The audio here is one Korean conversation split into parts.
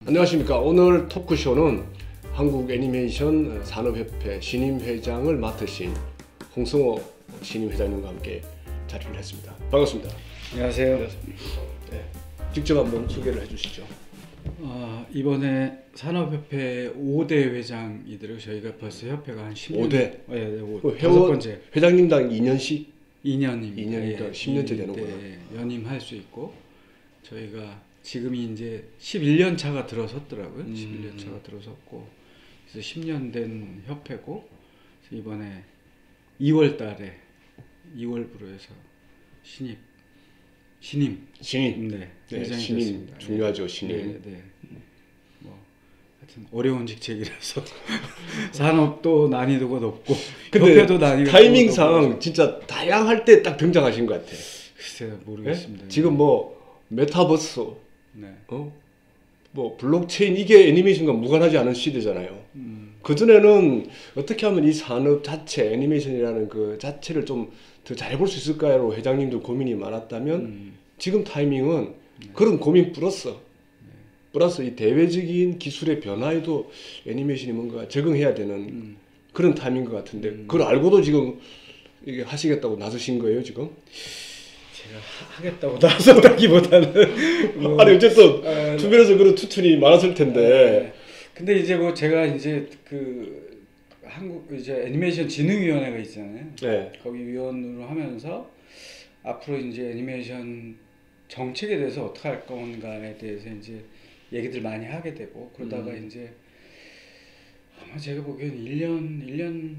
안녕하십니까. 오늘 토크쇼는 한국 애니메이션 산업협회 신임 회장을 맡으신 홍성호 신임 회장님과 함께 자리를 했습니다. 반갑습니다. 안녕하세요. 네, 직접 한번 소개를 해주시죠. 이번에 산업협회 5대 회장이더라고요. 저희가 벌써 협회가 한 10년. 5대? 네, 회원 번째. 회장님당 2년씩? 2년입니다. 2년이니까 10년째 되는구나. 네, 연임할 수 있고 저희가 지금이 이제 11년 차가 들어섰더라고요. 11년 차가 들어섰고 그래서 10년 된 협회고 이번에 2월 달에 2월부로 해서 신임 네, 회장이 신임 됐습니다. 중요하죠. 신임. 네. 뭐 하여튼 어려운 직책이라서 산업도 난이도가 높고 협회도 난이도가 타이밍상 진짜 다양할 때 딱 등장하신 것 같아. 글쎄요, 모르겠습니다. 네? 지금 뭐 메타버스, 네. 뭐 블록체인 이게 애니메이션과 무관하지 않은 시대잖아요. 그 전에는 어떻게 하면 이 산업 자체, 애니메이션이라는 그 자체를 좀 더 잘 볼 수 있을까요? 회장님도 고민이 많았다면 지금 타이밍은 그런 고민 플러스 이 대외적인 기술의 변화에도 애니메이션이 뭔가 적응해야 되는 그런 타이밍인 것 같은데 그걸 알고도 지금 이게 하시겠다고 나서신 거예요 지금? 제가 하겠다고 나섰다기보다는 아니 어쨌든 주변에서 그런 투투이 많았을 텐데. 근데 이제 뭐 제가 이제 그 한국 이제 애니메이션 진흥위원회가 있잖아요. 네. 거기 위원으로 하면서 앞으로 이제 애니메이션 정책에 대해서 어떻게 할 건가에 대해서 이제 얘기들 많이 하게 되고 그러다가 이제 아마 제가 보기엔 1년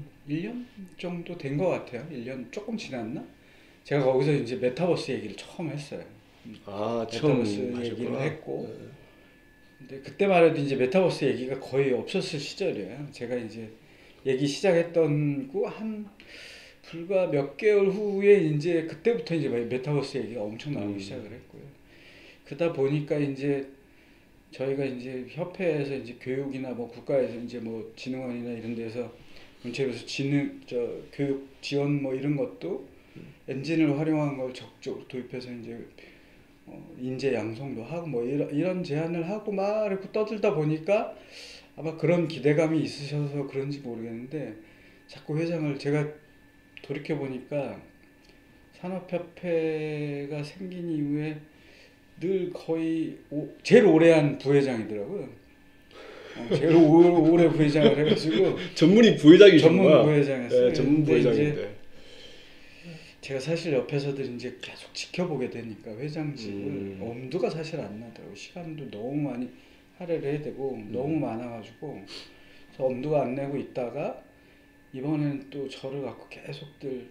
정도 된 것 같아요. 1년 조금 지났나? 제가 거기서 이제 메타버스 얘기를 처음 했어요. 메타버스 얘기를 했고 근데 그때만 해도 이제 메타버스 얘기가 거의 없었을 시절이에요. 제가 이제 얘기 시작했던 한 불과 몇 개월 후에 이제 그때부터 이제 메타버스 얘기가 엄청 나오기 시작을 했고요. 그러다 보니까 이제 저희가 이제 협회에서 이제 교육이나 뭐 국가에서 이제 뭐 진흥원이나 이런 데서 문체부에서 교육 지원 뭐 이런 것도 엔진을 활용한 걸 적극적으로 도입해서 이제 인재 양성도 하고 뭐 이런 제안을 하고 막 이렇게 떠들다 보니까 아마 그런 기대감이 있으셔서 그런지 모르겠는데 자꾸 회장을 제가 돌이켜 보니까 산업협회가 생긴 이후에 늘 거의 제일 오래 한 부회장이더라고요. 제일 오래 부회장을 해가지고 전문이 부회장이시구나. 전문 부회장이었어요. 네, 전문 부회장인데 제가 사실 옆에서도 이제 계속 지켜보게 되니까 회장직을 엄두가 사실 안 나더라고요. 시간도 너무 많이 할애를 해야 되고 너무 많아가지고 엄두가 안 내고 있다가 이번에는 또 저를 갖고 계속들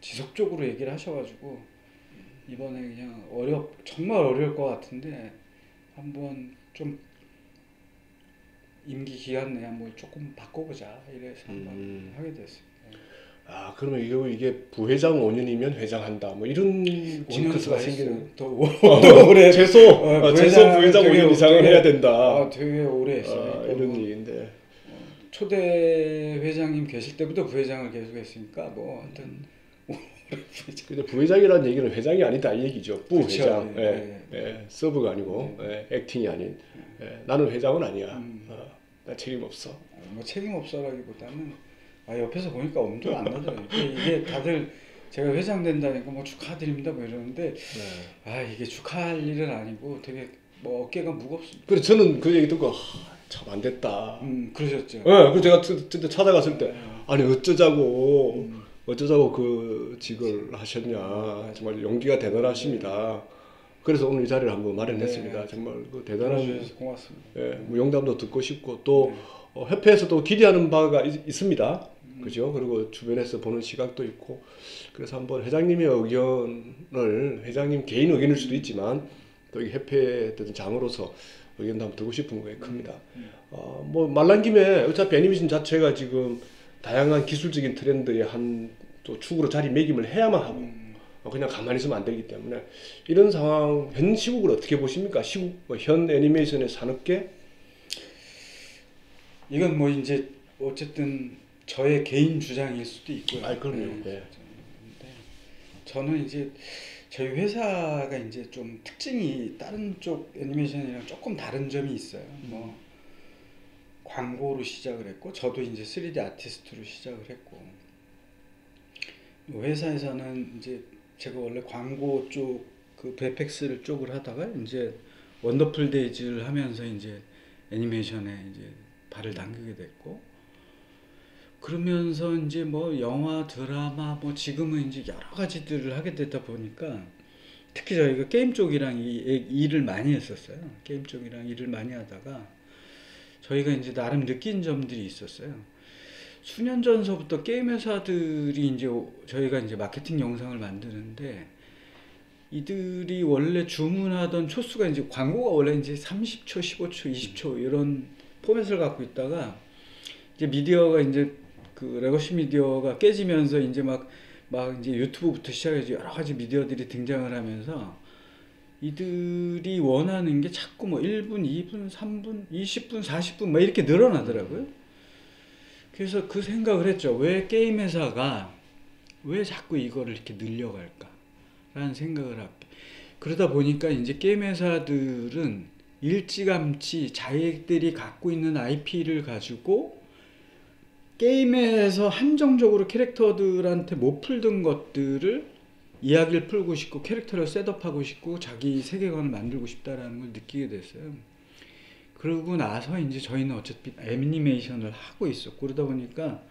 지속적으로 얘기를 하셔가지고 이번에 그냥 정말 어려울 것 같은데 한번 좀 임기 기간 내에 한번 조금 바꿔보자 이래서 한번 하게 됐어요. 그러면 이게 부회장 5년이면 회장한다 뭐 이런 징크스가 생기는 더 오래 최소 부회장 5년 이상은 해야 된다. 되게 오래 했어요. 이런 얘기인데 초대 회장님 계실 때부터 부회장을 계속 했으니까 뭐 하여튼 근데 부회장이라는 얘기는 회장이 아니다 이 얘기죠. 부회장. 그렇죠. 서브가 아니고 액팅이 아닌. 나는 회장은 아니야. 나 책임 없어. 뭐 책임 없어라기보다는 옆에서 보니까 엄두가 안 나더라고요. 이게 다들 제가 회장 된다니까 뭐 축하드립니다 뭐 이러는데 이게 축하할 일은 아니고 되게 뭐 어깨가 무겁습니다. 그래서 저는 그 얘기 듣고 참 안 됐다. 그러셨죠. 그래서 제가 그때 찾아갔을 때 아니 어쩌자고 그 직을 하셨냐. 정말 용기가 대단하십니다. 그래서 오늘 이 자리를 한번 마련했습니다. 정말 그 대단한 고맙습니다. 용담도 듣고 싶고 또 협회에서도 기대하는 바가 있습니다. 그죠? 그리고 주변에서 보는 시각도 있고 그래서 한번 회장님의 의견을 회장님 개인 의견일 수도 있지만 또 이 협회 어떤 장으로서 의견도 한번 듣고 싶은 거에 큽니다. 뭐 말란 김에 어차피 애니메이션 자체가 지금 다양한 기술적인 트렌드의 한 또 축으로 자리매김을 해야만 하고 그냥 가만히 있으면 안 되기 때문에 이런 상황 현 시국을 어떻게 보십니까? 현 애니메이션의 산업계? 이건 뭐 이제 어쨌든 저의 개인 주장일 수도 있고요. 그럼요. 저는 이제 저희 회사가 이제 좀 특징이 다른 쪽 애니메이션이랑 조금 다른 점이 있어요. 뭐 광고로 시작을 했고 저도 이제 3D 아티스트로 시작을 했고 회사에서는 이제 제가 원래 광고 쪽 그 VFX 쪽을 하다가 이제 원더풀 데이즈를 하면서 이제 애니메이션에 이제 발을 담그게 됐고 그러면서 이제 뭐 영화, 드라마 뭐 지금은 이제 여러 가지들을 하게 되다 보니까 특히 저희가 게임 쪽이랑 일을 많이 했었어요. 게임 쪽이랑 일을 많이 하다가 저희가 이제 나름 느낀 점들이 있었어요. 수년 전서부터 게임 회사들이 이제 저희가 이제 마케팅 영상을 만드는데 이들이 원래 주문하던 초수가 이제 광고가 원래 이제 30초, 15초, 20초 이런 포맷을 갖고 있다가 이제 미디어가 이제 그 레거시 미디어가 깨지면서 이제 막 이제 유튜브부터 시작해서 여러 가지 미디어들이 등장을 하면서 이들이 원하는 게 자꾸 뭐 1분, 2분, 3분, 20분, 40분 막 이렇게 늘어나더라고요. 그래서 그 생각을 했죠. 왜 게임 회사가 왜 자꾸 이거를 이렇게 늘려갈까? 라는 생각을 하고 그러다 보니까 이제 게임 회사들은 일찌감치 자기들이 갖고 있는 IP를 가지고 게임에서 한정적으로 캐릭터들한테 못 풀던 것들을 이야기를 풀고 싶고 캐릭터를 셋업하고 싶고 자기 세계관을 만들고 싶다라는 걸 느끼게 됐어요. 그러고 나서 이제 저희는 어차피 애니메이션을 하고 있었고 그러다 보니까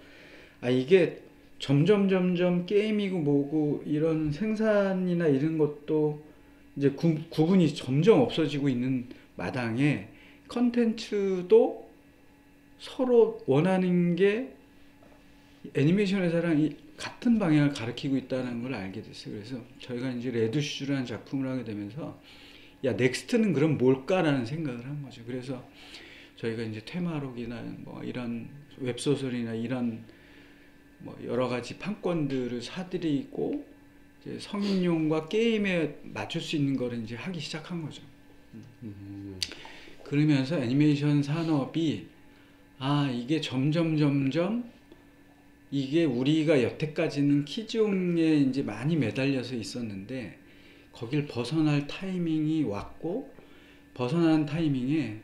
이게 점점 게임이고 뭐고 이런 생산이나 이런 것도 이제 구분이 점점 없어지고 있는 마당에 컨텐츠도 서로 원하는 게 애니메이션 회사랑 같은 방향을 가리키고 있다는 걸 알게 됐어요. 그래서 저희가 이제 레드슈즈라는 작품을 하게 되면서 야 넥스트는 그럼 뭘까라는 생각을 한 거죠. 그래서 저희가 이제 테마록이나 뭐 이런 웹소설이나 이런 뭐 여러 가지 판권들을 사들이고 이제 성인용과 게임에 맞출 수 있는 거를 이제 하기 시작한 거죠. 그러면서 애니메이션 산업이 이게 점점 이게 우리가 여태까지는 키즈용에 이제 많이 매달려서 있었는데 거길 벗어날 타이밍이 왔고 벗어난 타이밍에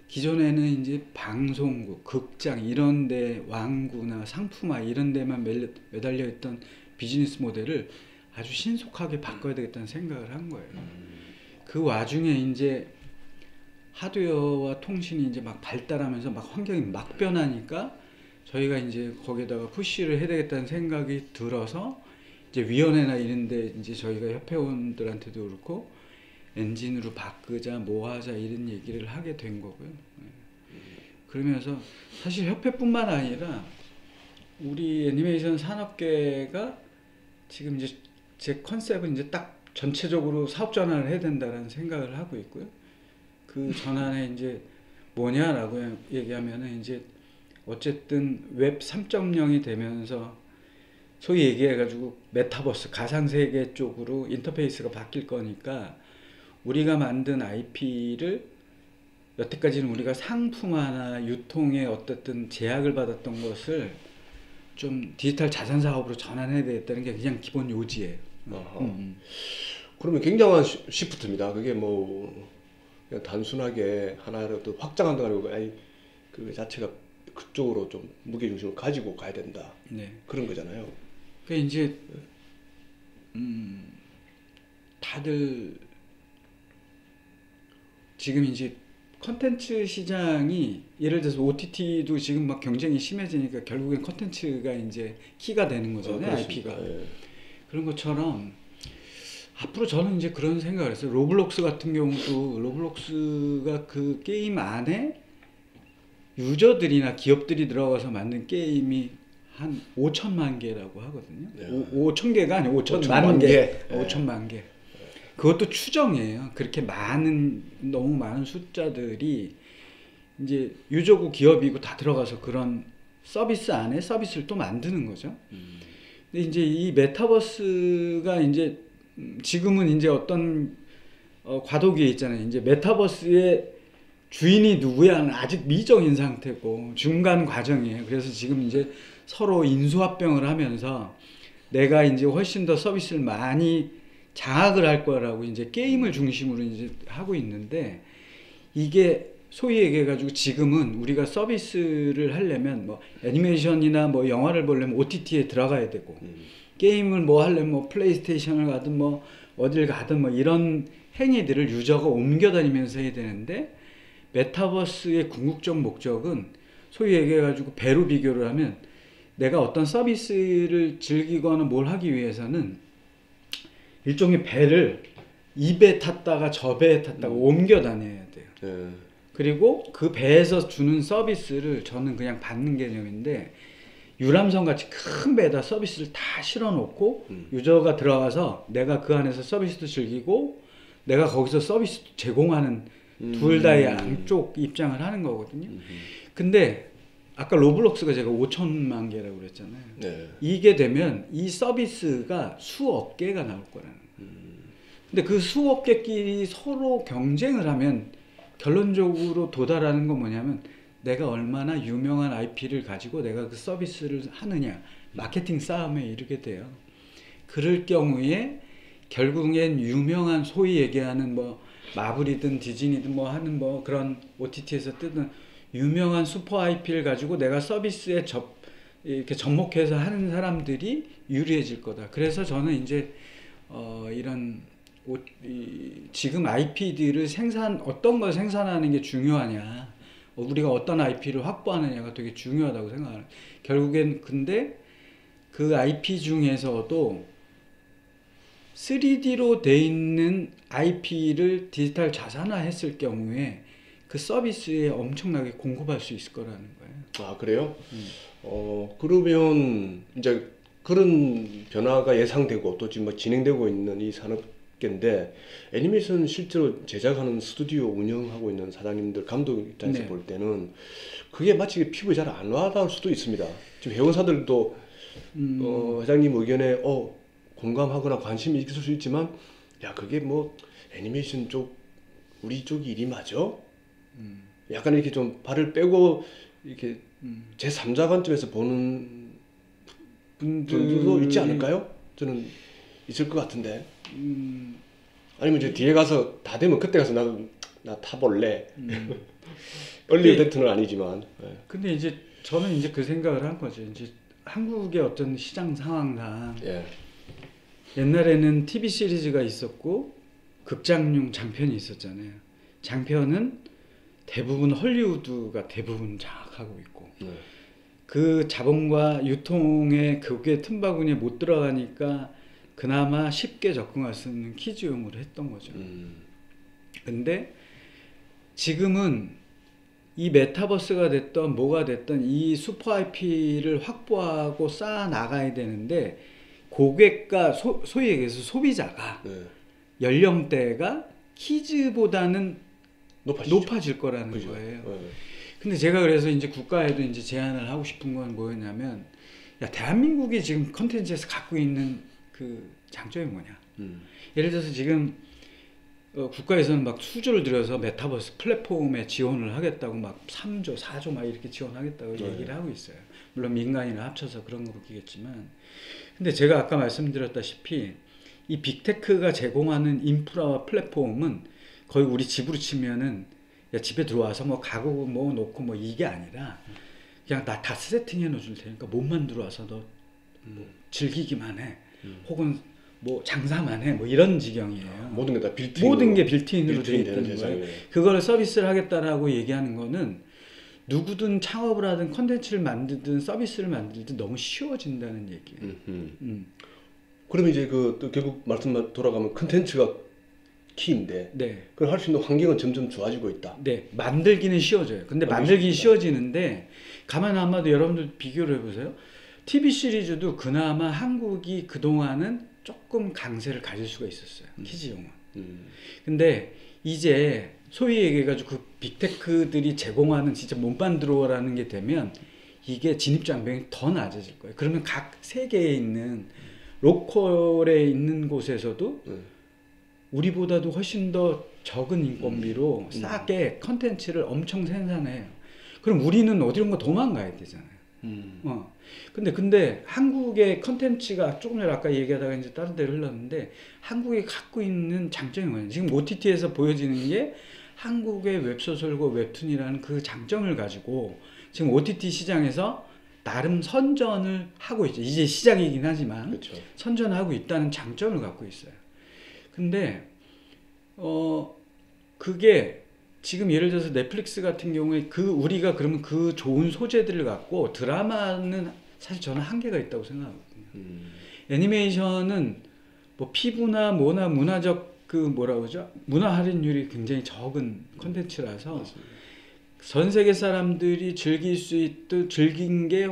기존에는 이제 방송국, 극장 이런 데 왕구나 상품화 이런 데만 매달려 있던 비즈니스 모델을 아주 신속하게 바꿔야 되겠다는 생각을 한 거예요. 그 와중에 이제 하드웨어와 통신이 이제 막 발달하면서 막 환경이 막 변하니까 저희가 이제 거기에다가 푸시를 해야 되겠다는 생각이 들어서 이제 위원회나 이런 데 이제 저희가 협회원들한테도 그렇고 엔진으로 바꾸자 뭐 하자 이런 얘기를 하게 된 거고요. 그러면서 사실 협회뿐만 아니라 우리 애니메이션 산업계가 지금 이제 제 컨셉은 이제 딱 전체적으로 사업 전환을 해야 된다는 생각을 하고 있고요. 그 전환에 이제 뭐냐라고 얘기하면은 이제 어쨌든 웹 3.0이 되면서 소위 얘기해가지고 메타버스 가상세계 쪽으로 인터페이스가 바뀔 거니까 우리가 만든 IP를 여태까지는 우리가 상품화나 유통에 어떻든 제약을 받았던 것을 좀 디지털 자산 사업으로 전환해야 되겠다는 게 그냥 기본 요지예요. 그러면 굉장한 시프트입니다. 그게 뭐 그냥 단순하게 하나를 또 확장한다 아니고 그 자체가 그쪽으로 좀 무게 중심을 가지고 가야 된다. 네. 그런 거잖아요. 그러니까 이제 다들 지금 이제 컨텐츠 시장이 예를 들어서 OTT도 지금 막 경쟁이 심해지니까 결국엔 컨텐츠가 이제 키가 되는 거잖아요. IP가. 네. 그런 것처럼 앞으로 저는 이제 그런 생각을 했어요. 로블록스 같은 경우도 로블록스가 그 게임 안에 유저들이나 기업들이 들어가서 만든 게임이 한 5천만 개라고 하거든요. 네. 5천 개가 아니고 5천만 개. 네. 5천만 개. 그것도 추정이에요. 그렇게 너무 많은 숫자들이 이제 유저고 기업이고 다 들어가서 그런 서비스 안에 서비스를 또 만드는 거죠. 근데 이제 이 메타버스가 이제 지금은 이제 어떤 과도기에 있잖아요. 이제 메타버스의 주인이 누구야는 아직 미정인 상태고 중간 과정이에요. 그래서 지금 이제 서로 인수합병을 하면서 내가 이제 훨씬 더 서비스를 많이 장악을 할 거라고 이제 게임을 중심으로 이제 하고 있는데, 이게 소위 얘기해가지고 지금은 우리가 서비스를 하려면 뭐 애니메이션이나 뭐 영화를 보려면 OTT에 들어가야 되고, 게임을 뭐 하려면 뭐 플레이스테이션을 가든 뭐 어딜 가든 뭐 이런 행위들을 유저가 옮겨 다니면서 해야 되는데, 메타버스의 궁극적 목적은 소위 얘기해가지고 배로 비교를 하면, 내가 어떤 서비스를 즐기거나 뭘 하기 위해서는 일종의 배를 이 배 탔다가 저 배에 탔다가 옮겨 다녀야 돼요. 네. 그리고 그 배에서 주는 서비스를 저는 그냥 받는 개념인데, 유람선 같이 큰 배에다 서비스를 다 실어놓고 유저가 들어가서 내가 그 안에서 서비스도 즐기고 내가 거기서 서비스도 제공하는 둘 다의 양쪽 입장을 하는 거거든요. 근데 아까 로블록스가 제가 5천만 개라고 그랬잖아요. 네. 이게 되면 이 서비스가 수억 개가 나올 거라는 거예요. 근데 그 수억 개끼리 서로 경쟁을 하면 결론적으로 도달하는 건 뭐냐면, 내가 얼마나 유명한 IP를 가지고 내가 그 서비스를 하느냐, 마케팅 싸움에 이르게 돼요. 그럴 경우에 결국엔 유명한 소위 얘기하는 뭐 마블이든 디즈니든 뭐 하는 뭐 그런 OTT에서 뜨는 유명한 슈퍼 IP를 가지고 내가 서비스에 이렇게 접목해서 하는 사람들이 유리해질 거다. 그래서 저는 이제 이런 지금 IP들을 어떤 걸 생산하는 게 중요하냐, 우리가 어떤 IP를 확보하느냐가 되게 중요하다고 생각해요. 결국엔 근데 그 IP 중에서도 3D로 돼 있는 IP를 디지털 자산화했을 경우에 그 서비스에 엄청나게 공급할 수 있을 거라는 거예요. 아, 그래요? 그러면 이제 그런 변화가 예상되고 또 지금 뭐 진행되고 있는 이 산업계인데, 애니메이션 실제로 제작하는 스튜디오 운영하고 있는 사장님들, 감독 입장에서 네. 볼 때는 그게 마치 피부에 잘 안 와닿을 수도 있습니다. 지금 회원사들도 회장님 의견에 공감하거나 관심이 있을 수 있지만, 야, 그게 뭐 애니메이션 쪽 우리 쪽이 일이 맞아? 약간 이렇게 좀 발을 빼고 이렇게 제3자 관점에서 보는 분들도 있지 않을까요? 저는 있을 것 같은데. 아니면 이제 뒤에 가서 다 되면 그때 가서 나 타볼래. 얼리 어댑터는 아니지만. 네. 근데 이제 저는 이제 그 생각을 한 거죠. 이제 한국의 어떤 시장 상황상, 예. 옛날에는 TV 시리즈가 있었고 극장용 장편이 있었잖아요. 장편은 대부분 헐리우드가 대부분 장악하고 있고, 그 자본과 유통의 그게 틈바구니에 못 들어가니까 그나마 쉽게 접근할 수 있는 키즈용으로 했던 거죠. 근데 지금은 이 메타버스가 됐던 뭐가 됐던 이 슈퍼 IP를 확보하고 쌓아 나가야 되는데, 고객과 소위 얘기해서 소비자가 연령대가 키즈보다는 높아질 거라는 그죠? 거예요. 근데 제가 그래서 이제 국가에도 이제 제안을 하고 싶은 건 뭐였냐면, 야, 대한민국이 지금 컨텐츠에서 갖고 있는 그 장점이 뭐냐? 예를 들어서 지금 국가에서는 막 수조를 들여서 메타버스 플랫폼에 지원을 하겠다고 막 3조, 4조 막 이렇게 지원하겠다고 얘기를 하고 있어요. 물론 민간이나 합쳐서 그런 거겠지만, 근데 제가 아까 말씀드렸다시피 이 빅테크가 제공하는 인프라와 플랫폼은 거의 우리 집으로 치면은, 야, 집에 들어와서 뭐 가구 뭐 놓고 뭐 이게 아니라 그냥 나 다 세팅해 놓을 테니까 몸만 들어와서 너 뭐 즐기기만 해. 혹은 뭐 장사만 해. 뭐 이런 지경이에요. 모든 게 다 빌트인. 모든 게 빌트인으로 되어 되는 있는 거예요. 세상이에요. 그걸 서비스를 하겠다라고 얘기하는 거는 누구든 창업을 하든 컨텐츠를 만들든 서비스를 만들든 너무 쉬워진다는 얘기예요. 그러면 이제 또 결국 말씀만 돌아가면 컨텐츠가 키인데, 네. 그걸 할 수 있는 환경은 점점 좋아지고 있다. 네, 만들기는 쉬워져요. 근데 만들기 쉬워지는데, 가만 아마도 여러분들 비교를 해보세요. TV 시리즈도 그나마 한국이 그동안은 조금 강세를 가질 수가 있었어요. 키즈용은. 근데 이제 소위 얘기해가지고 그 빅테크들이 제공하는 진짜 몸만 들어오라는 게 되면 이게 진입장벽이 더 낮아질 거예요. 그러면 각 세계에 있는 로컬에 있는 곳에서도 우리보다도 훨씬 더 적은 인건비로 싸게 컨텐츠를 엄청 생산해요. 그럼 우리는 어디론가 도망가야 되잖아요. 근데 한국의 컨텐츠가 조금 전에 아까 얘기하다가 이제 다른 데로 흘렀는데 한국이 갖고 있는 장점이 뭐냐? 지금 OTT에서 보여지는 게 한국의 웹소설과 웹툰이라는 그 장점을 가지고 지금 OTT 시장에서 나름 선전을 하고 있죠. 이제 시작이긴 하지만 그렇죠. 선전하고 있다는 장점을 갖고 있어요. 근데 그게 지금 예를 들어서 넷플릭스 같은 경우에 우리가 그러면 그 좋은 소재들을 갖고 드라마는 사실 저는 한계가 있다고 생각하거든요. 애니메이션은 뭐 피부나 뭐나 문화적 그 뭐라 그러죠? 문화 할인율이 굉장히 적은 콘텐츠라서 전 세계 사람들이 즐길 수 있듯 즐긴 게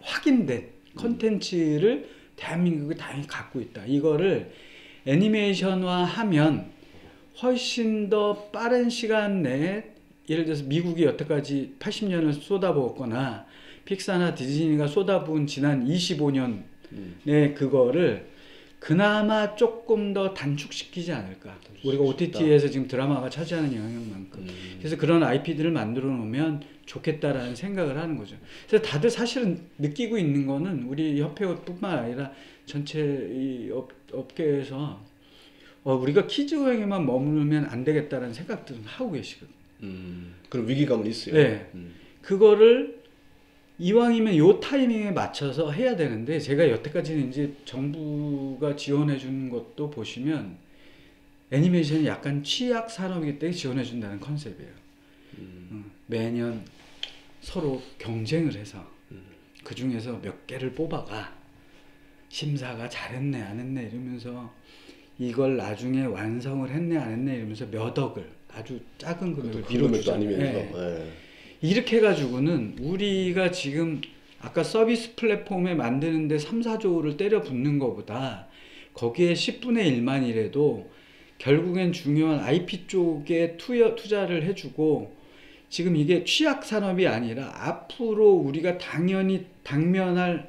확인된 콘텐츠를 대한민국이 당연히 갖고 있다. 이거를 애니메이션화하면 훨씬 더 빠른 시간 내에 예를 들어서 미국이 여태까지 80년을 쏟아부었거나 픽사나 디즈니가 쏟아부은 지난 25년의 그거를 그나마 조금 더 단축시키지 않을까. 우리가 OTT에서 지금 드라마가 차지하는 영향만큼. 그래서 그런 IP들을 만들어 놓으면 좋겠다라는 생각을 하는 거죠. 그래서 다들 사실은 느끼고 있는 거는 우리 협회뿐만 아니라 전체 이 업계에서 우리가 키즈고양이만 머물면 안 되겠다라는 생각들은 하고 계시거든요. 그런 위기감은 있어요. 네. 그거를 이왕이면 요 타이밍에 맞춰서 해야 되는데 제가 여태까지는 이제 정부가 지원해 주는 것도 보시면 애니메이션이 약간 취약 산업이기 때문에 지원해 준다는 컨셉이에요. 매년 서로 경쟁을 해서 그 중에서 몇 개를 뽑아가 심사가 잘했네 안 했네 이러면서 이걸 나중에 완성을 했네 안 했네 이러면서 몇 억을 아주 작은 금액을 밀어주잖아요. 네. 이렇게 해가지고는 우리가 지금 아까 서비스 플랫폼에 만드는데 3, 4조를 때려 붓는 것보다 거기에 10분의 1만이라도 결국엔 중요한 IP 쪽에 투자를 해주고 지금 이게 취약 산업이 아니라 앞으로 우리가 당연히 당면할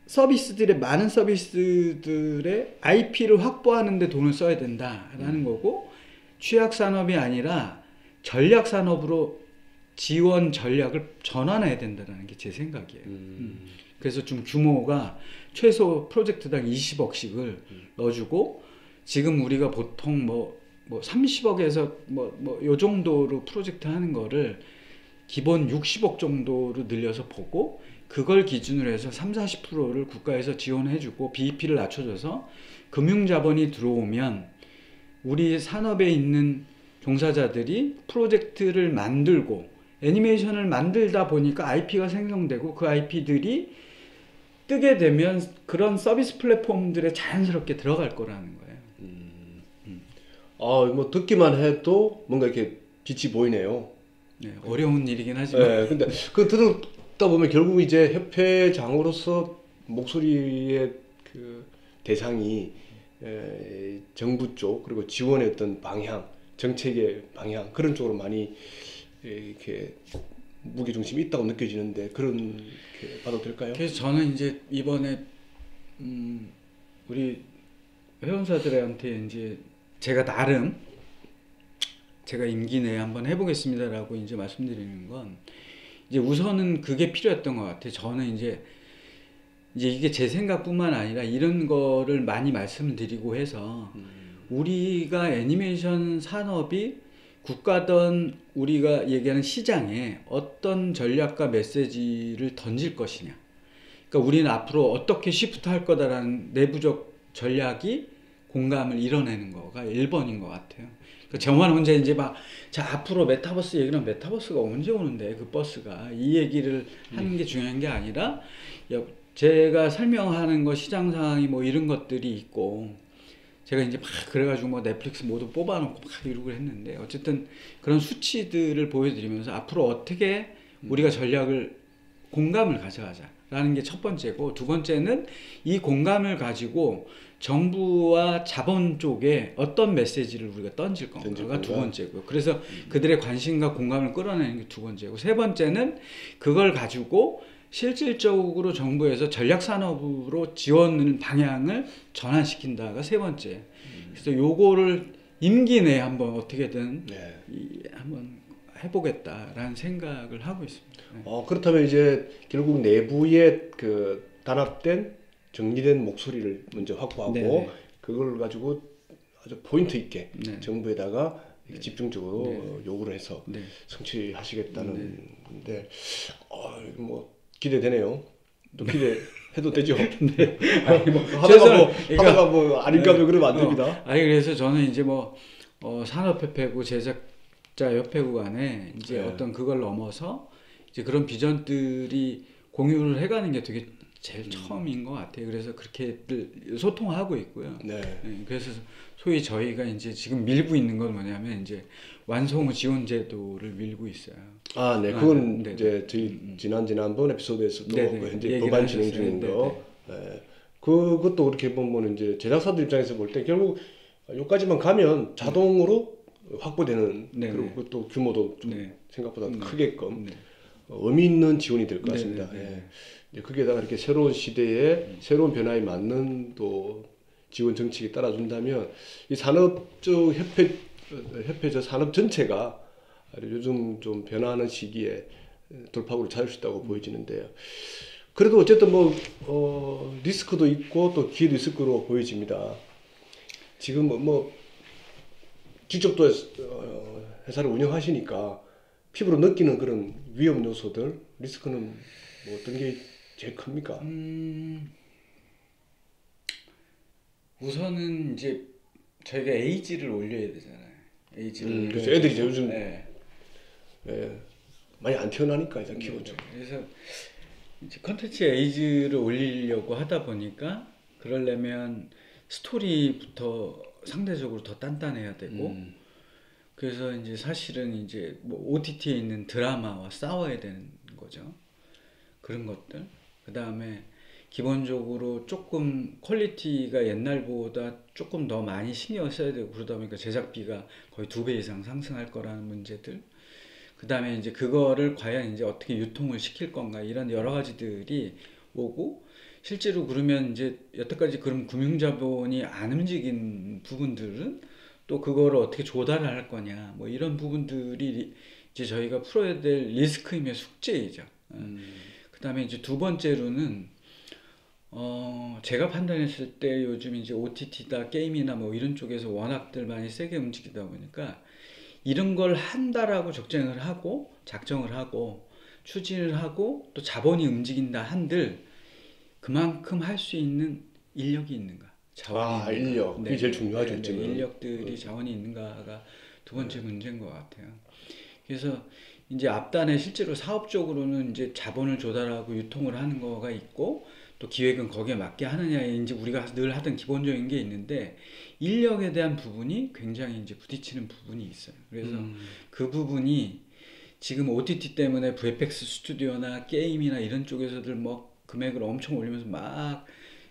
서비스들의 많은 서비스들의 IP를 확보하는 데 돈을 써야 된다라는 거고 취약 산업이 아니라 전략 산업으로 지원 전략을 전환해야 된다는 게 제 생각이에요. 그래서 좀 규모가 최소 프로젝트당 20억씩을 넣어주고 지금 우리가 보통 뭐 30억에서 요 정도로 프로젝트 하는 거를 기본 60억 정도로 늘려서 보고 그걸 기준으로 해서 30-40%를 국가에서 지원해주고 BEP를 낮춰줘서 금융자본이 들어오면 우리 산업에 있는 종사자들이 프로젝트를 만들고 애니메이션을 만들다 보니까 IP가 생성되고 그 IP들이 뜨게 되면 그런 서비스 플랫폼들에 자연스럽게 들어갈 거라는 거예요. 뭐 듣기만 해도 뭔가 이렇게 빛이 보이네요. 네, 어려운 일이긴 하지만. 네, 근데 그 듣다 보면 결국 이제 협회장으로서 목소리의 그 대상이 정부 쪽 그리고 지원의 어떤 방향, 정책의 방향 그런 쪽으로 많이 이렇게 무게 중심이 있다고 느껴지는데 그런 게 봐도 될까요? 그래서 저는 이제 이번에 우리 회원사들한테 이제 제가 나름 제가 임기 내에 한번 해보겠습니다라고 이제 말씀드리는 건 이제 우선은 그게 필요했던 것 같아요. 저는 이제 이게 제 생각뿐만 아니라 이런 거를 많이 말씀을 드리고 해서 우리가 애니메이션 산업이 국가든 우리가 얘기하는 시장에 어떤 전략과 메시지를 던질 것이냐. 그러니까 우리는 앞으로 어떻게 시프트 할 거다라는 내부적 전략이 공감을 이뤄내는 거가 1번인 것 같아요. 그러니까 저만 혼자 이제 자, 앞으로 메타버스 얘기는 메타버스가 언제 오는데 그 버스가 이 얘기를 하는 게 중요한 게 아니라 제가 설명하는 거 시장 상황이 뭐 이런 것들이 있고 제가 이제 막 그래가지고 넷플릭스 모두 뽑아놓고 막 이러고 했는데 어쨌든 그런 수치들을 보여드리면서 앞으로 어떻게 우리가 전략을 공감을 가져가자라는 게 첫 번째고 두 번째는 이 공감을 가지고 정부와 자본 쪽에 어떤 메시지를 우리가 던질 건가가 두 번째고요. 그래서 그들의 관심과 공감을 끌어내는 게 두 번째고 세 번째는 그걸 가지고 실질적으로 정부에서 전략산업으로 지원 방향을 전환시킨다가 세 번째. 그래서 요거를 임기 내에 한번 어떻게든 한번 해보겠다라는 생각을 하고 있습니다. 네. 그렇다면 이제 결국 내부에 그 단합된 정리된 목소리를 먼저 확보하고 네네. 그걸 가지고 아주 포인트 있게 네. 정부에다가 집중적으로 네. 요구를 해서 네. 성취하시겠다는 건데 뭐 기대되네요. 또 기대해도 되죠. 네. 하다가 뭐 아닌가 면 그러면 안 됩니다. 아니 그래서 저는 이제 뭐 산업협회고 제작자협회고 간에 이제 네. 어떤 그걸 넘어서 이제 그런 비전들이 공유를 해가는 게 되게 제일 처음인 것 같아요. 그래서 그렇게들 소통하고 있고요. 네. 네, 그래서 소위 저희가 이제 지금 밀고 있는 건 뭐냐면 이제 완성 후 지원 제도를 밀고 있어요. 네. 그건 네. 이제 저희 지난번 에피소드에서도 네네. 그 현재 얘기를 법안 진행 하셨어요. 중인 거. 네. 그것도 그렇게 보면 이제 제작사들 입장에서 볼 때 결국 여기까지만 가면 자동으로 확보되는 네네. 그리고 그것도 규모도 좀 네. 생각보다 네. 크게끔 네. 의미 있는 지원이 될 것 같습니다. 네네네. 예. 이제 거기에다가 이렇게 새로운 시대에 새로운 변화에 맞는 또 지원 정책이 따라준다면 이 산업적 협회 저 산업 전체가 요즘 좀 변화하는 시기에 돌파구를 찾을 수 있다고 보여지는데요. 그래도 어쨌든 뭐 리스크도 있고 또 기회도 있을 거로 보여집니다. 지금 뭐 직접 또 회사를 운영하시니까 피부로 느끼는 그런 위험 요소들, 리스크는 뭐 어떤 게 제일 큽니까? 우선은 이제 저희가 에이지를 올려야 되잖아요. 에이지를 그렇죠. 애들이 이제 요즘 네. 많이 안 태어나니까 일단 기본적으로. 그래서 이제 컨텐츠 에이지를 올리려고 하다 보니까 그러려면 스토리부터 상대적으로 더 단단해야 되고 그래서 이제 사실은 이제 뭐 OTT에 있는 드라마와 싸워야 되는 거죠. 그런 것들. 그 다음에 기본적으로 조금 퀄리티가 옛날보다 조금 더 많이 신경을 써야 되고 그러다 보니까 제작비가 거의 2배 이상 상승할 거라는 문제들. 그 다음에 이제 그거를 과연 이제 어떻게 유통을 시킬 건가 이런 여러 가지들이 오고 실제로 그러면 이제 여태까지 그럼 금융자본이 안 움직인 부분들은 또 그거를 어떻게 조달을 할 거냐 뭐 이런 부분들이 이제 저희가 풀어야 될 리스크이며 숙제이죠. 그 다음에 이제 두 번째로는 제가 판단했을 때 요즘 이제 OTT다 게임이나 뭐 이런 쪽에서 워낙들 많이 세게 움직이다 보니까 이런 걸 한다라고 작정을 하고 추진을 하고 또 자본이 움직인다 한들 그만큼 할 수 있는 인력이 있는가? 자원이 있는가? 인력. 그게 제일 중요하죠. 네, 인력들이 자원이 있는가가 두 번째 문제인 것 같아요. 그래서 이제 앞단에 실제로 사업적으로는 이제 자본을 조달하고 유통을 하는 거가 있고 또 기획은 거기에 맞게 하느냐에 이제 우리가 늘 하던 기본적인 게 있는데 인력에 대한 부분이 굉장히 이제 부딪히는 부분이 있어요. 그래서 그 부분이 지금 OTT 때문에 VFX 스튜디오나 게임이나 이런 쪽에서들 뭐 금액을 엄청 올리면서 막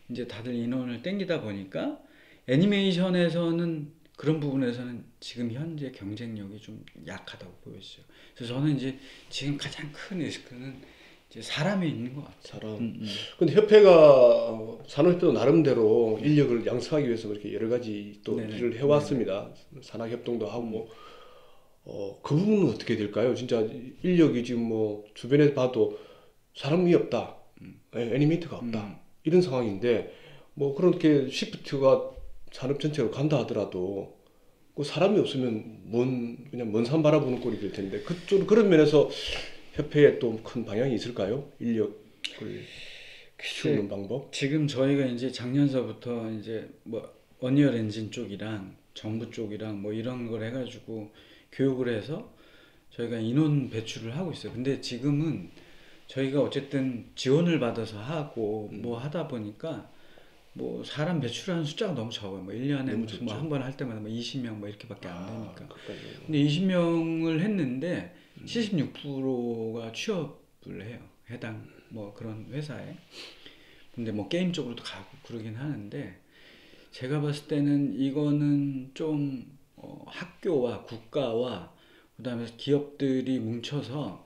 이제 다들 인원을 땡기다 보니까 애니메이션에서는 그런 부분에서는 지금 현재 경쟁력이 좀 약하다고 보여지죠. 그래서 저는 이제 지금 가장 큰 리스크는 이제 사람에 있는 것 같아요. 사람. 근데 협회가 산업협회도 나름대로 인력을 양성하기 위해서 그렇게 여러 가지 또 네네. 일을 해왔습니다. 산학협동도 하고 그 부분은 어떻게 될까요? 진짜 인력이 지금 뭐 주변에 봐도 사람이 없다, 애니메이터가 없다 이런 상황인데 뭐 그렇게 시프트가 산업 전체로 간다 하더라도 그 사람이 없으면 그냥 먼 산 바라보는 꼴이 될 텐데 그런 면에서 협회에 또 큰 방향이 있을까요? 인력을 키우는 방법? 지금 저희가 이제 작년서부터 이제 뭐 언리얼 엔진 쪽이랑 정부 쪽이랑 뭐 이런 걸 해가지고 교육을 해서 저희가 인원 배출을 하고 있어요. 근데 지금은 저희가 어쨌든 지원을 받아서 하고 뭐 하다 보니까 뭐 사람 배출하는 숫자가 너무 적어요. 뭐 1년에 무슨 뭐 한 번 할 때마다 뭐 20명 뭐 이렇게밖에 안 되니까. 근데 20명을 했는데 76%가 취업을 해요. 해당 뭐 그런 회사에. 근데 뭐 게임 쪽으로도 가고 그러긴 하는데 제가 봤을 때는 이거는 좀 학교와 국가와 그다음에 기업들이 뭉쳐서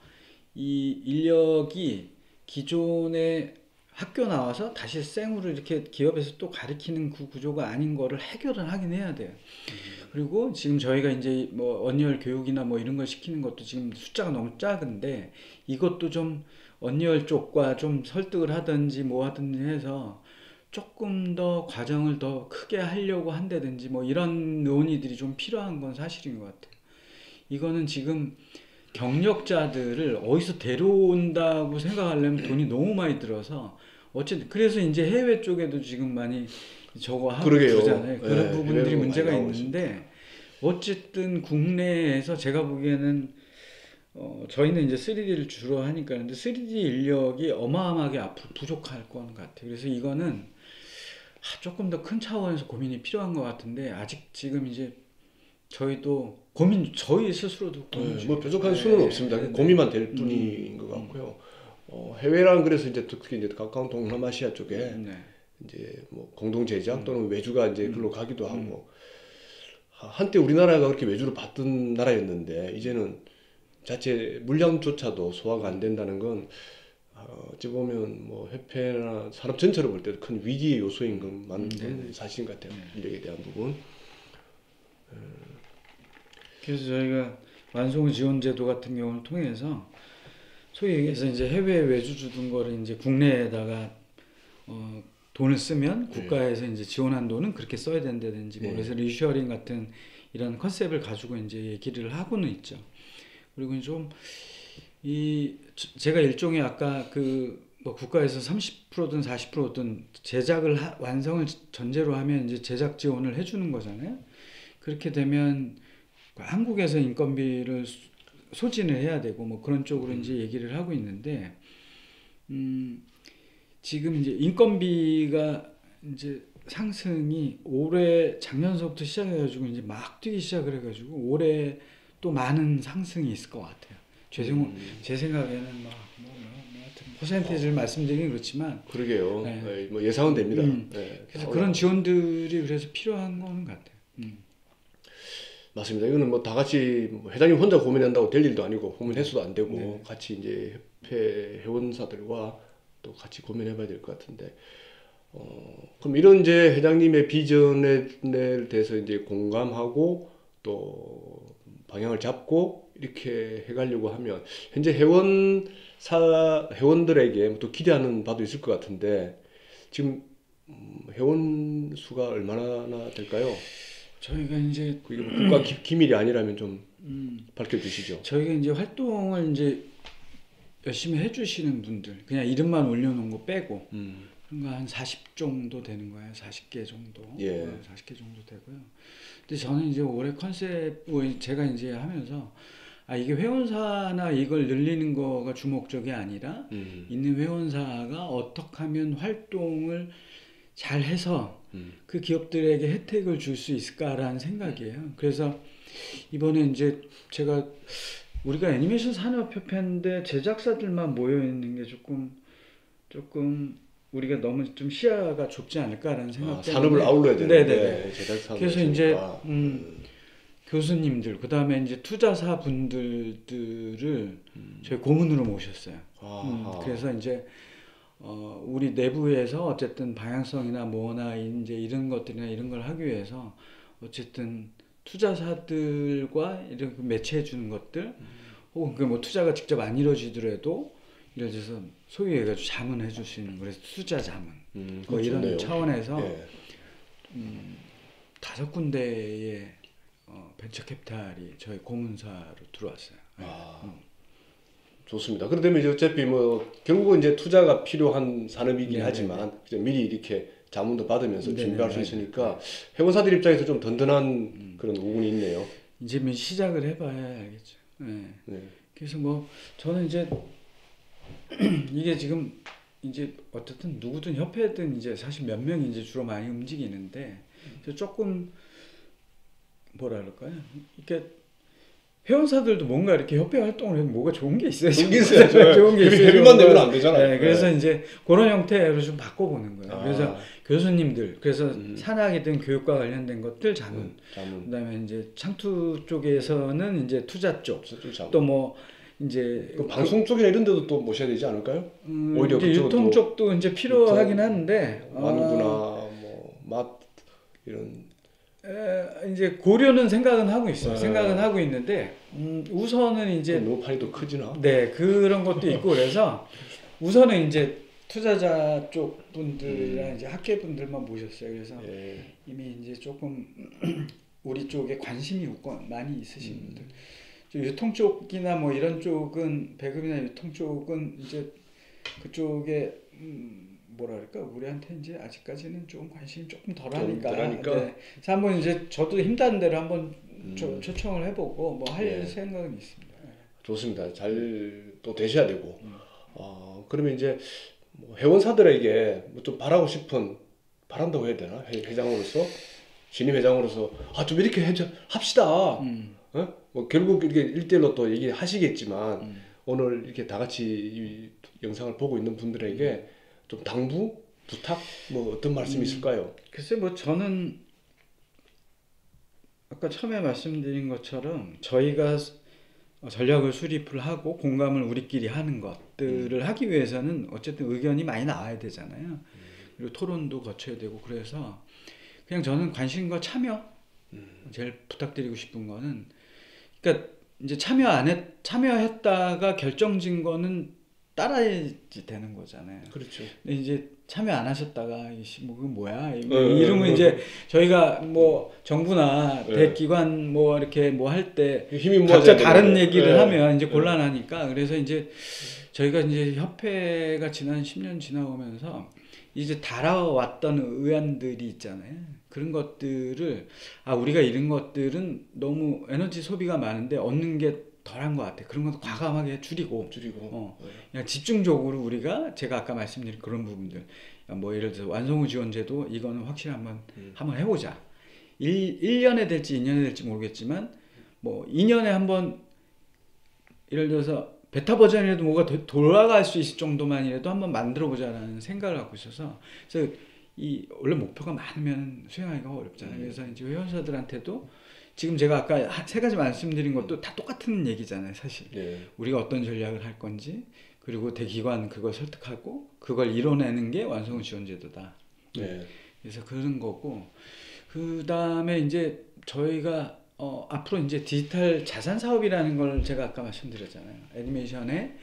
이 인력이 기존에 학교 나와서 다시 생으로 이렇게 기업에서 또 가르치는 그 구조가 아닌 거를 해결을 하긴 해야 돼요. 그리고 지금 저희가 이제 뭐 언리얼 교육이나 뭐 이런 걸 시키는 것도 지금 숫자가 너무 작은데 이것도 좀 언리얼 쪽과 좀 설득을 하든지 뭐 하든지 해서 조금 더 과정을 더 크게 하려고 한다든지 뭐 이런 논의들이 좀 필요한 건 사실인 것 같아요. 이거는 지금 경력자들을 어디서 데려온다고 생각하려면 돈이 너무 많이 들어서 어쨌든 그래서 이제 해외 쪽에도 지금 많이 저거 하고 그러게요. 그러잖아요. 그런 네, 부분들이 해외로 문제가 많이 나오고 있는데 어쨌든 국내에서 제가 보기에는 저희는 이제 3D를 주로 하니까 근데 3D 인력이 어마어마하게 앞으로 부족할 것 같아요. 그래서 이거는 조금 더 큰 차원에서 고민이 필요한 것 같은데 아직 지금 이제 저희도 저희 스스로도 고민 뭐 뾰족한 수는 없습니다. 고민만 될 뿐인 것 같고요. 해외랑 그래서 이제 특히 이제 가까운 동남아시아 쪽에 이제 뭐 공동 제작 또는 외주가 이제 글로 가기도 하고 한때 우리나라가 그렇게 외주를 받던 나라였는데 이제는 자체 물량조차도 소화가 안 된다는 건 어찌 보면 뭐 협회나 산업 전체로 볼 때도 큰 위기의 요소인 것만 사실인 것 같아요. 인력에 대한 부분. 그래서 저희가 완송 지원 제도 같은 경우를 통해서 소위 얘기해서 이제 해외 외주 주던 거를 이제 국내에다가 돈을 쓰면 국가에서 이제 지원한 돈은 그렇게 써야 된다든지 뭐 그래서 리슈어링 같은 이런 컨셉을 가지고 이제 얘기를 하고는 있죠. 그리고 좀 제가 일종의 아까 그 뭐 국가에서 30%든 40%든 제작을 완성을 전제로 하면 이제 제작 지원을 해주는 거잖아요. 그렇게 되면 한국에서 인건비를 소진을 해야 되고 뭐 그런 쪽으로 이제 얘기를 하고 있는데 지금 이제 인건비가 이제 상승이 올해 작년서부터 시작해가지고 이제 막 뛰기 시작을 해가지고 올해 또 많은 상승이 있을 것 같아요. 제 생각에는 하여튼 퍼센테이지를 말씀드리긴 그렇지만 그러게요. 뭐 예상은 됩니다. 그래서 그런 지원들이 그래서 필요한 거는 같아요. 맞습니다. 이거는 뭐 다 같이 회장님 혼자 고민한다고 될 일도 아니고 고민해서도 안 되고 같이 이제 협회 회원사들과 또 같이 고민해봐야 될 것 같은데 그럼 이런 이제 회장님의 비전에 대해서 이제 공감하고 또 방향을 잡고 이렇게 해가려고 하면 현재 회원들에게 또 기대하는 바도 있을 것 같은데 지금 회원 수가 얼마나 될까요? 저희가 이제 이게 국가 기밀이 아니라면 좀 밝혀주시죠. 저희가 이제 활동을 이제 열심히 해주시는 분들 그냥 이름만 올려놓은 거 빼고 그러니까 한 40 정도 되는 거예요. 40개 정도. 40개 정도 되고요. 근데 저는 이제 올해 컨셉 제가 이제 하면서 이게 회원사나 이걸 늘리는 거가 주목적이 아니라 있는 회원사가 어떻게 하면 활동을 잘 해서 그 기업들에게 혜택을 줄 수 있을까라는 생각이에요. 그래서 이번에 이제 우리가 애니메이션 산업협회인데 제작사들만 모여 있는 게 조금 우리가 너무 좀 시야가 좁지 않을까라는 생각 때문에 산업을 아울러야 되는데 제작사 그래서 이제 교수님들 그다음에 이제 투자사 분들을 저희 고문으로 모셨어요. 그래서 이제 우리 내부에서 어쨌든 방향성이나 뭐나 이제 이런 것들이나 이런 걸 하기 위해서 어쨌든 투자사들과 이렇게 매치해 주는 것들 혹은 그 뭐 투자가 직접 안 이루어지더라도 예를 들어서 소위 해가지고 자문해 줄 수 있는 그래서 투자 자문 뭐 이런 좋네요. 차원에서 5군데의 벤처 캐피탈이 저희 고문사로 들어왔어요. 좋습니다. 그러면 이제 어차피 뭐 결국은 이제 투자가 필요한 산업이긴 하지만 미리 이렇게 자문도 받으면서 준비할 수 있으니까 회원사들 입장에서 좀 든든한 그런 우군이 있네요. 이제 시작을 해봐야 알겠죠. 그래서 뭐 저는 이제 이게 지금 이제 어쨌든 누구든 협회든 이제 사실 몇 명이 이제 주로 많이 움직이는데 조금 뭐라 그럴까요? 이렇게 회원사들도 뭔가 이렇게 협회 활동을 하면 뭐가 좋은 게 있어요. 좋은 게 있어요. 좋은 게 있어요. 회비만 내면 안 되잖아요. 그래서 이제 그런 형태로 좀 바꿔보는 거예요. 그래서 교수님들, 그래서 산학이든 교육과 관련된 것들 자문. 그다음에 이제 창투 쪽에서는 이제 투자 쪽, 또 뭐 이제 그 방송 쪽이나 이런 데도 또 모셔야 되지 않을까요? 오히려 이제 그쪽은 유통 또 쪽도 이제 필요하긴 한데 마누구나 뭐 맛 이런 이제 고려는 생각은 하고 있어요. 네. 생각은 하고 있는데 우선은 이제 너무 판이 또 크지나? 네 그런 것도 있고 그래서 우선은 이제 투자자 쪽 분들이랑 이제 학계 분들만 모셨어요. 그래서 예. 이미 이제 조금 우리 쪽에 관심이 많이 있으신 분들. 유통 쪽이나 뭐 이런 쪽은 배급이나 유통 쪽은 이제 그쪽에 뭐라 그럴까 우리한테 이제 아직까지는 좀 관심이 조금 덜하니까. 네. 그래서 한번 이제 저도 힘닿은 대로 한번 초청을 해보고 뭐 할 네. 생각은 있습니다. 좋습니다. 잘 또 되셔야 되고. 그러면 이제 뭐 회원사들에게 뭐 좀 바란다고 해야 되나? 회장으로서 신임 회장으로서 좀 이렇게 합시다. 뭐 결국 이렇게 1대1로 또 얘기하시겠지만 오늘 이렇게 다 같이 이 영상을 보고 있는 분들에게 좀 당부, 부탁 뭐 어떤 말씀이 있을까요? 글쎄 뭐 저는 아까 처음에 말씀드린 것처럼 저희가 전략을 수립을 하고 공감을 우리끼리 하는 것들을 하기 위해서는 어쨌든 의견이 많이 나와야 되잖아요. 그리고 토론도 거쳐야 되고 그래서 그냥 저는 관심과 참여 제일 부탁드리고 싶은 거는 그러니까 이제 참여했다가 결정진 거는 따라야지 되는 거잖아요. 그렇죠. 근데 이제 참여 안 하셨다가 뭐 그건 뭐야 이러면 이제 저희가 뭐 정부나 대기관 뭐 이렇게 뭐 할 때 힘이 각자 다른 얘기를 하면 이제 곤란하니까 그래서 이제 저희가 이제 협회가 지난 10년 지나오면서 이제 달아왔던 의안들이 있잖아요. 그런 것들을 우리가 이런 것들은 너무 에너지 소비가 많은데 얻는 게 덜한 것 같아. 그런 것도 과감하게 줄이고 그냥 집중적으로 우리가 제가 아까 말씀드린 그런 부분들 뭐 예를 들어서 완성후 지원제도 이거는 확실히 한번 해보자. 1년에 될지 2년에 될지 모르겠지만 뭐 2년에 한번 예를 들어서 베타 버전이라도 뭐가 돌아갈 수 있을 정도만이라도 한번 만들어 보자라는 생각을 갖고 있어서 그래서 원래 목표가 많으면 수행하기가 어렵잖아요. 그래서 이제 회원사들한테도 지금 제가 아까 3가지 말씀드린 것도 다 똑같은 얘기잖아요, 사실. 우리가 어떤 전략을 할 건지, 그리고 대기관 그걸 설득하고, 그걸 이뤄내는 게 완성후 지원제도다. 그래서 그런 거고, 그 다음에 이제 저희가, 앞으로 이제 디지털 자산 사업이라는 걸 제가 아까 말씀드렸잖아요. 애니메이션의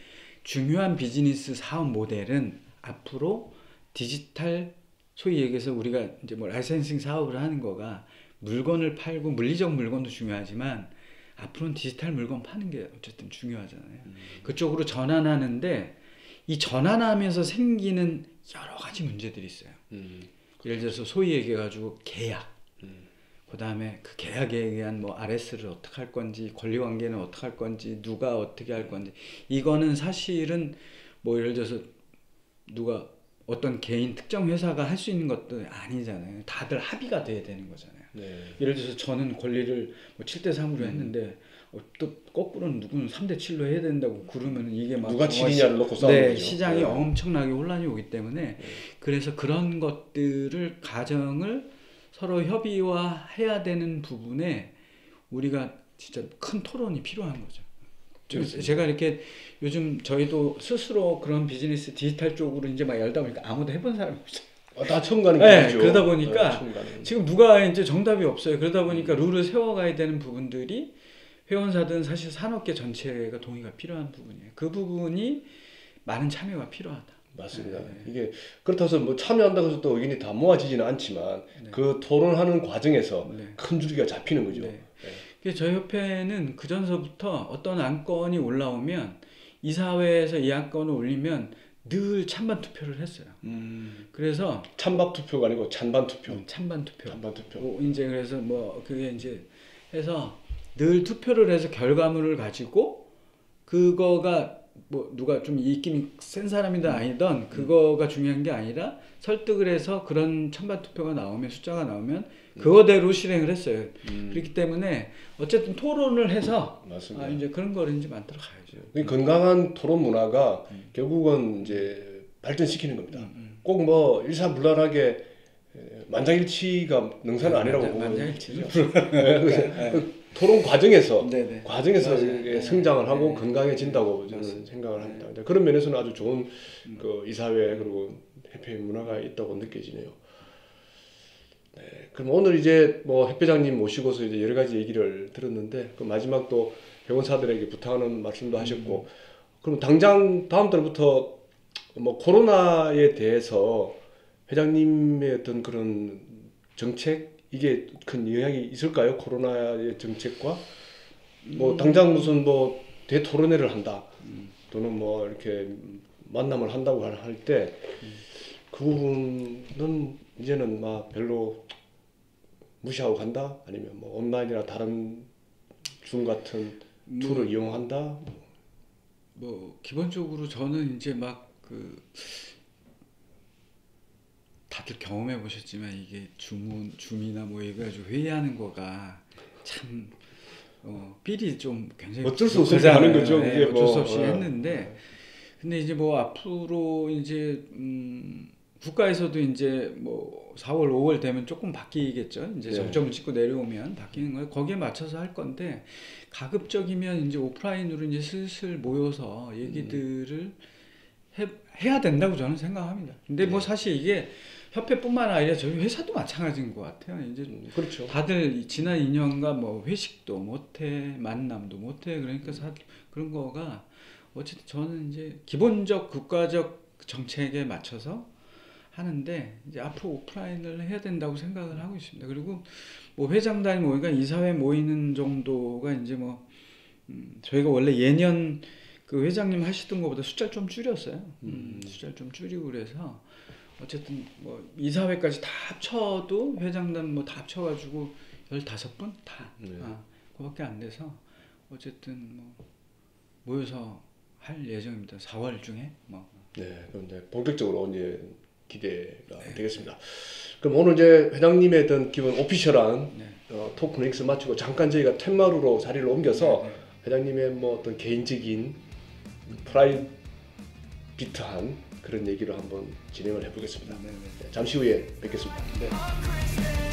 중요한 비즈니스 사업 모델은 앞으로 디지털, 소위 얘기해서 우리가 이제 뭐 라이센싱 사업을 하는 거가 물건을 팔고 물리적 물건도 중요하지만 앞으로는 디지털 물건 파는 게 어쨌든 중요하잖아요. 그쪽으로 전환하는데 이 전환하면서 생기는 여러 가지 문제들이 있어요. 예를 들어서 소위 얘기해가지고 계약, 그 다음에 그 계약에 의한 뭐 RS를 어떻게 할 건지, 권리관계는 어떻게 할 건지, 누가 어떻게 할 건지, 이거는 사실은 뭐 예를 들어서 누가 어떤 개인 특정 회사가 할 수 있는 것도 아니잖아요. 다들 합의가 돼야 되는 거잖아요. 예를 들어서 저는 권리를 뭐 7대3으로 했는데 또 거꾸로는 누구는 3대7로 해야 된다고 그러면 이게 막 누가 7이냐를 놓고 싸우는 거죠. 시장이 엄청나게 혼란이 오기 때문에 그래서 그런 것들을 가정을 서로 협의화해야 되는 부분에 우리가 진짜 큰 토론이 필요한 거죠. 제가 이렇게 요즘 저희도 스스로 그런 비즈니스 디지털 쪽으로 이제 막 열다 보니까 아무도 해본 사람이 없어요. 다 처음 가는 거죠. 그러다 보니까 지금 누가 이제 정답이 없어요. 그러다 보니까 룰을 세워가야 되는 부분들이 회원사든 사실 산업계 전체가 동의가 필요한 부분이에요. 그 부분이 많은 참여가 필요하다. 맞습니다. 이게 그렇다고 해서 뭐 참여한다고 해서 또 의견이 다 모아지지는 않지만 그 토론하는 과정에서 큰 줄기가 잡히는 거죠. 저희 협회는 그 전서부터 어떤 안건이 올라오면 이사회에서 이 안건을 올리면 늘 찬반 투표를 했어요. 그래서 찬반 투표가 아니고 찬반 투표. 찬반 투표. 찬반 투표. 이제 그래서 뭐 그게 이제 해서 늘 투표를 해서 결과물을 가지고 그거가 뭐 누가 좀 입김이 센 사람이든 아니든 그거가 중요한 게 아니라 설득을 해서 그런 찬반 투표가 나오면 숫자가 나오면 그거대로 실행을 했어요. 그렇기 때문에 어쨌든 토론을 해서 이제 그런 거를 이제 만들어 가야죠. 건강한 토론 문화가 결국은 이제 발전시키는 겁니다. 꼭 뭐 일사불란하게 만장일치가 능사는 아니라고 보면 만장일치죠. 토론 과정에서 네네. 과정에서 맞아요. 이게 네. 성장을 하고 네. 건강해진다고 저는 맞습니다. 생각을 네. 합니다. 그런 면에서는 아주 좋은 그 이사회 그리고 협회 문화가 있다고 느껴지네요. 네, 그럼 오늘 이제 뭐 협회장님 모시고서 이제 여러 가지 얘기를 들었는데 그 마지막 또 회원사들에게 부탁하는 말씀도 하셨고, 그럼 당장 다음 달부터 뭐 코로나에 대해서 회장님의 어떤 그런 정책 이게 큰 영향이 있을까요? 코로나의 정책과 뭐 당장 무슨 뭐 대토론회를 한다 또는 뭐 이렇게 만남을 한다고 할 때 그 부분은 이제는 막 별로 무시하고 간다? 아니면 뭐 온라인이나 다른 줌 같은 툴을 이용한다? 뭐 기본적으로 저는 이제 막 다들 경험해 보셨지만 이게 줌이나 뭐 해가지고 회의하는 거가 참 삘이 좀 굉장히 어쩔 수 없이 부족하잖아요. 하는 거죠. 네, 그게 어쩔 뭐, 수 없이 예. 했는데 근데 이제 뭐 앞으로 이제 국가에서도 이제 뭐 4월, 5월 되면 조금 바뀌겠죠. 이제 네. 정점을 찍고 내려오면 바뀌는 거예요. 거기에 맞춰서 할 건데 가급적이면 이제 오프라인으로 이제 슬슬 모여서 얘기들을 해야 된다고 저는 생각합니다. 근데 뭐 사실 이게 협회뿐만 아니라 저희 회사도 마찬가지인 것 같아요. 이제 그렇죠. 다들 지난 2년간 뭐 회식도 못해, 만남도 못해. 그러니까 그런 거가 어쨌든 저는 이제 기본적 국가적 정책에 맞춰서 하는데 이제 앞으로 오프라인을 해야 된다고 생각을 하고 있습니다. 그리고 뭐 회장단 모이니까 이사회 모이는 정도가 이제 뭐 저희가 원래 예년 그 회장님 하시던 것보다 숫자를 좀 줄였어요. 숫자를 좀 줄이고 그래서 어쨌든 뭐 이사회까지 다 합쳐도 회장단 뭐 다 합쳐가지고 15분 다 그밖에 안 돼서 어쨌든 뭐 모여서 할 예정입니다. 4월 중에 뭐. 네, 그럼 이제 본격적으로 이제 기대가 되겠습니다. 그럼 오늘 이제 회장님의 어떤 기본 오피셜한 토크넥스 마치고 잠깐 저희가 텐마루로 자리를 옮겨서 회장님의 뭐 어떤 개인적인 프라이빗한 그런 얘기를 한번 진행을 해보겠습니다. 잠시 후에 뵙겠습니다. 네.